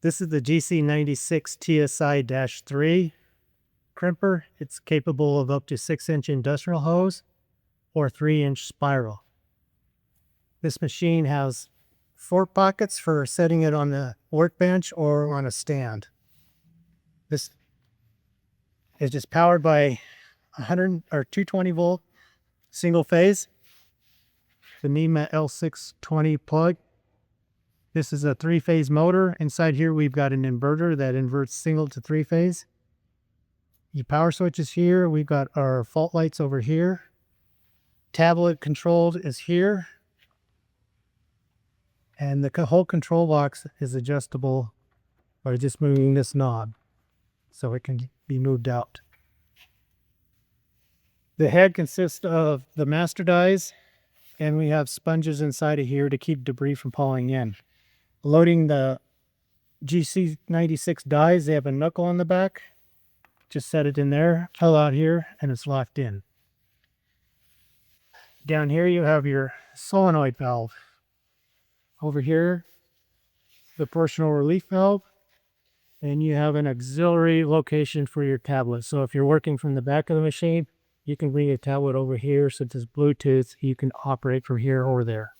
This is the GC96 TSI-3 crimper. It's capable of up to 6-inch industrial hose or 3-inch spiral. This machine has 4 pockets for setting it on the workbench or on a stand. This is just powered by 100 or 220 volt single phase, the NEMA L620 plug. This is a 3-phase motor. Inside here we've got an inverter that inverts single to 3-phase. The power switch is here. We've got our fault lights over here. Tablet controlled is here. And the whole control box is adjustable by just moving this knob, so it can be moved out. The head consists of the master dies, and we have sponges inside of here to keep debris from falling in. Loading the GC96 dies, they have a knuckle on the back. Just set it in there, pull out here, and it's locked in. Down here you have your solenoid valve. Over here, the portional relief valve, and you have an auxiliary location for your tablet. So if you're working from the back of the machine, you can bring your tablet over here, so it's Bluetooth. You can operate from here or there.